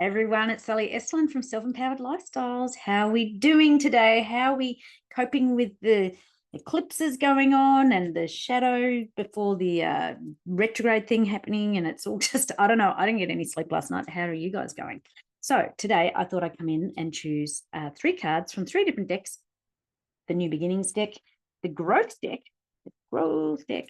Everyone, it's Sally Estlin from Self-Empowered Lifestyles. How are we doing today? How are we coping with the eclipses going on and the shadow before the retrograde thing happening? And it's all just, I don't know. I didn't get any sleep last night. How are you guys going? So today I thought I'd come in and choose 3 cards from 3 different decks. The New Beginnings deck, the Growth deck, Growth deck,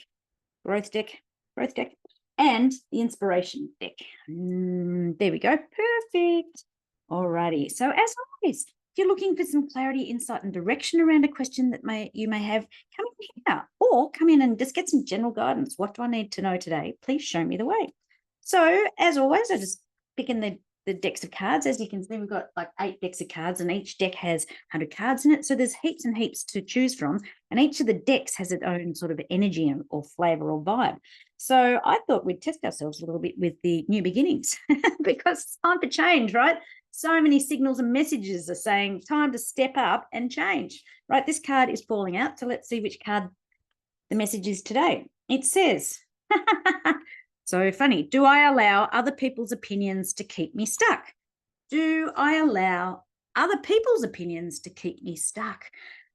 and the Inspiration deck. There we go. Perfect. Alrighty. So as always, if you're looking for some clarity, insight, and direction around a question that you may have, come in here or come in and just get some general guidance. What do I need to know today? Please show me the way. So as always, I just pick in the decks of cards. As you can see, we've got like 8 decks of cards, and each deck has 100 cards in it. So there's heaps and heaps to choose from. And each of the decks has its own sort of energy or flavor or vibe. So I thought we'd test ourselves a little bit with the New Beginnings because it's time for change, right? So many signals and messages are saying time to step up and change, right? This card is falling out. So let's see which card the message is today. It says, so funny, do I allow other people's opinions to keep me stuck? Do I allow other people's opinions to keep me stuck?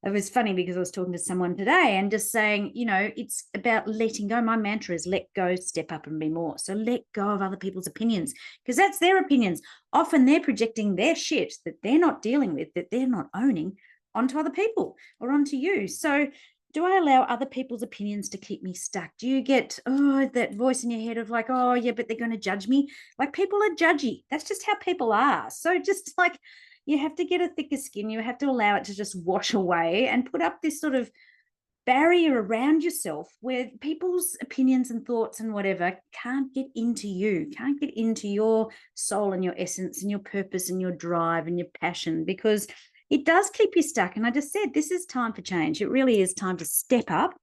It was funny because I was talking to someone today and just saying, it's about letting go. My mantra is let go, step up, and be more. So let go of other people's opinions because that's their opinions. Often they're projecting their shit that they're not dealing with, that they're not owning onto other people or onto you. So do I allow other people's opinions to keep me stuck? Do you get that voice in your head of like, oh, yeah, but they're going to judge me? Like people are judgy. That's just how people are. So just like you have to get a thicker skin. You have to allow it to just wash away and put up this sort of barrier around yourself where people's opinions and thoughts and whatever can't get into you, can't get into your soul and your essence and your purpose and your drive and your passion, because it does keep you stuck. And I just said, this is time for change. It really is time to step up.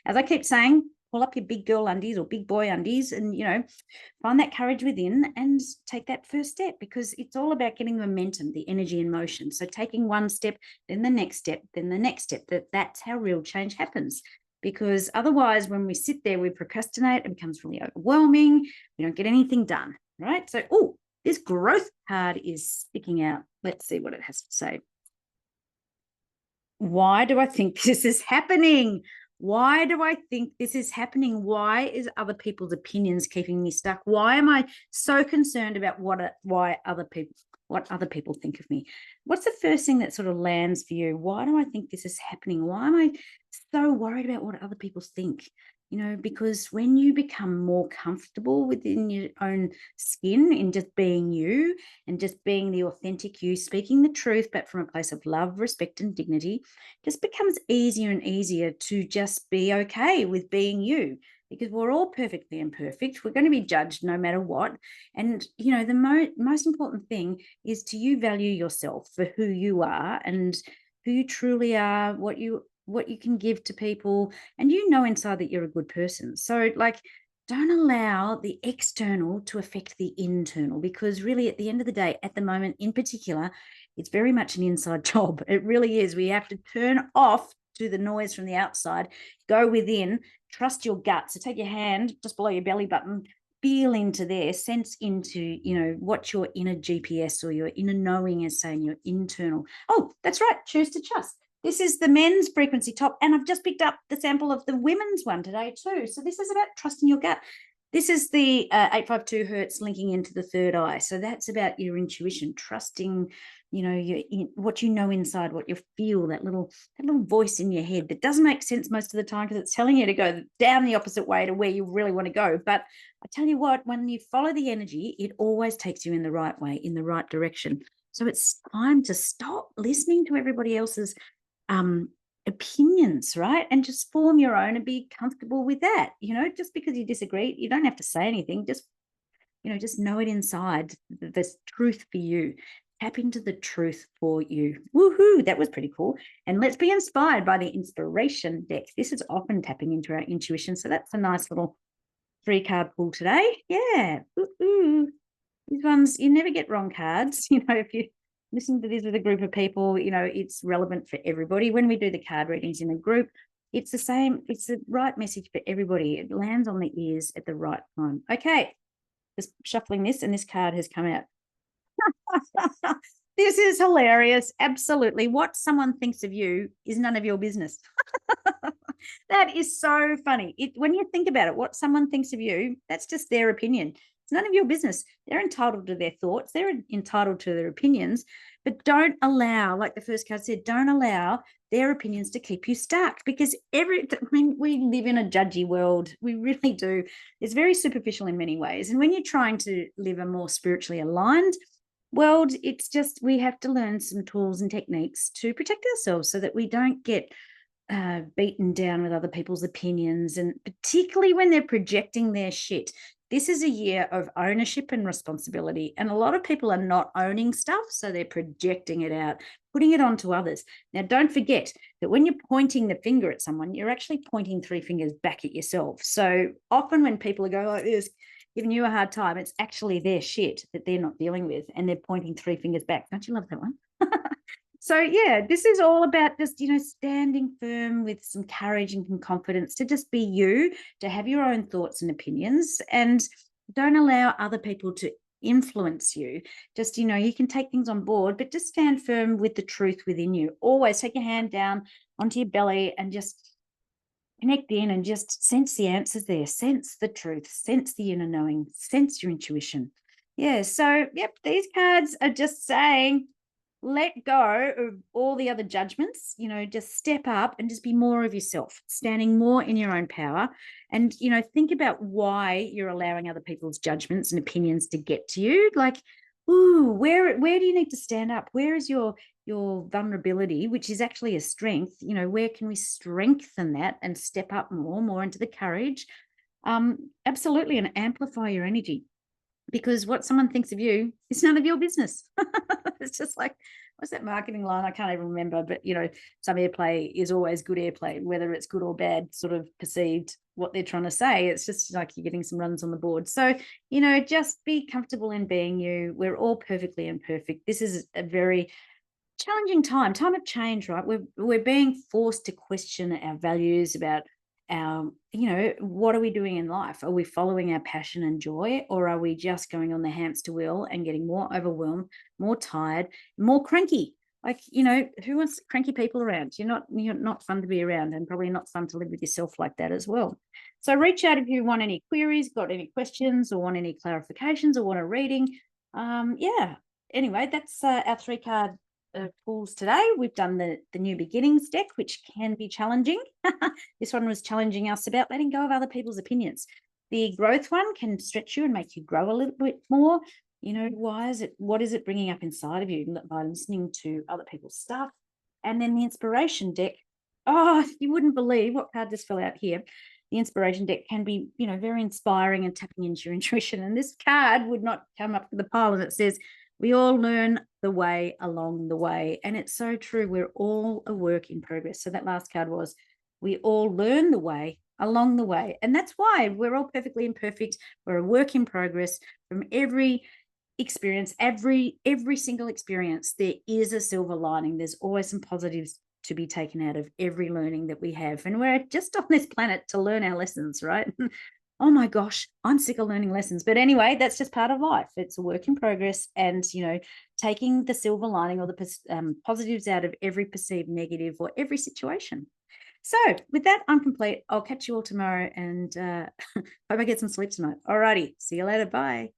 As I keep saying, pull up your big girl undies or big boy undies and, find that courage within and take that first step, because it's all about getting momentum, the energy in motion. So taking one step, then the next step, then the next step, that's how real change happens. Because otherwise, when we sit there, we procrastinate, it becomes really overwhelming. We don't get anything done, right? So, this growth card is sticking out. Let's see what it has to say. Why do I think this is happening? Why do I think this is happening? Why is other people's opinions keeping me stuck? Why am I so concerned about what other people think of me? What's the first thing that sort of lands for you? Why do I think this is happening? Why am I so worried about what other people think? Because when you become more comfortable within your own skin in just being you and just being the authentic you, speaking the truth, but from a place of love, respect, and dignity, just becomes easier and easier to just be okay with being you, because we're all perfectly imperfect. We're going to be judged no matter what. And, the most important thing is to value yourself for who you are and who you truly are, what you can give to people, and inside that you're a good person. So don't allow the external to affect the internal, because really at the end of the day, at the moment in particular, it's very much an inside job. It really is. We have to turn off to the noise from the outside, go within, trust your gut. So take your hand just below your belly button, feel into there, sense into, what your inner GPS or your inner knowing is saying, your internal. Oh, that's right. Choose to trust. This is the men's frequency top, and I've just picked up the sample of the women's one today too. So this is about trusting your gut. This is the 852 hertz linking into the third eye. So that's about your intuition, trusting, what you know inside, what you feel, that little voice in your head that doesn't make sense most of the time because it's telling you to go down the opposite way to where you really want to go. But I tell you what, when you follow the energy, it always takes you in the right way, in the right direction. So it's time to stop listening to everybody else's opinions, right? And just form your own and be comfortable with that. Just because you disagree, you don't have to say anything. Just know it inside, the truth for you. Tap into the truth for you. Woohoo, that was pretty cool. And let's be inspired by the Inspiration deck. This is often tapping into our intuition. So that's a nice little 3-card pull today. Yeah. Ooh. These ones, you never get wrong cards. If you listen to this with a group of people, it's relevant for everybody. When we do the card readings in a group, it's the same. It's the right message for everybody. It lands on the ears at the right time. Okay, just shuffling this, and this card has come out. This is hilarious. Absolutely. What someone thinks of you is none of your business. That is so funny. When you think about it, what someone thinks of you, that's just their opinion. It's none of your business. They're entitled to their thoughts, they're entitled to their opinions, but don't allow, like the first card said, don't allow their opinions to keep you stuck, because we live in a judgy world. We really do. It's very superficial in many ways. And when you're trying to live a more spiritually aligned world, it's just, we have to learn some tools and techniques to protect ourselves so that we don't get beaten down with other people's opinions, and particularly when they're projecting their shit. This is a year of ownership and responsibility, and a lot of people are not owning stuff, so they're projecting it out, putting it onto others. Now, don't forget that when you're pointing the finger at someone, you're actually pointing three fingers back at yourself. So often when people are going like this, giving you a hard time, it's actually their shit that they're not dealing with, and they're pointing three fingers back. Don't you love that one? So yeah, this is all about just, standing firm with some courage and some confidence to just be you, to have your own thoughts and opinions, and don't allow other people to influence you. Just, you can take things on board, but just stand firm with the truth within you. Always take your hand down onto your belly and just connect in and just sense the answers there, sense the truth, sense the inner knowing, sense your intuition. Yeah, so yep, these cards are just saying, let go of all the other judgments, just step up and just be more of yourself, standing more in your own power. And, think about why you're allowing other people's judgments and opinions to get to you. Like, ooh, where do you need to stand up? Where is your vulnerability, which is actually a strength? Where can we strengthen that and step up more into the courage? Absolutely, and amplify your energy. Because what someone thinks of you is none of your business. It's just like, what's that marketing line? I can't even remember, but some airplay is always good airplay, whether it's good or bad, sort of perceived what they're trying to say. It's just like you're getting some runs on the board. So, just be comfortable in being you. We're all perfectly imperfect. This is a very challenging time of change, right? We're being forced to question our values about our, what are we doing in life? Are we following our passion and joy, or are we just going on the hamster wheel and getting more overwhelmed, more tired, more cranky? Like, who wants cranky people around? You're not fun to be around, and probably not fun to live with yourself like that as well. So reach out if you want any queries, got any questions, or want any clarifications, or want a reading. Yeah. Anyway, that's our 3-card pulls today. We've done the New Beginnings deck, which can be challenging. This one was challenging us about letting go of other people's opinions. The Growth one can stretch you and make you grow a little bit more. What is it bringing up inside of you by listening to other people's stuff? And then the Inspiration deck. Oh, you wouldn't believe what card just fell out here. The Inspiration deck can be, very inspiring and tapping into your intuition. And this card would not come up to the pile, and it says, we all learn the way along the way. And it's so true. We're all a work in progress. So that last card was, we all learn the way along the way. And that's why we're all perfectly imperfect. We're a work in progress. From every experience, every single experience, there is a silver lining. There's always some positives to be taken out of every learning that we have. And we're just on this planet to learn our lessons, right? Oh my gosh, I'm sick of learning lessons. But anyway, that's just part of life. It's a work in progress, and, taking the silver lining or the positives out of every perceived negative or every situation. So with that, I'm complete. I'll catch you all tomorrow, and hope I get some sleep tonight. All righty. See you later. Bye.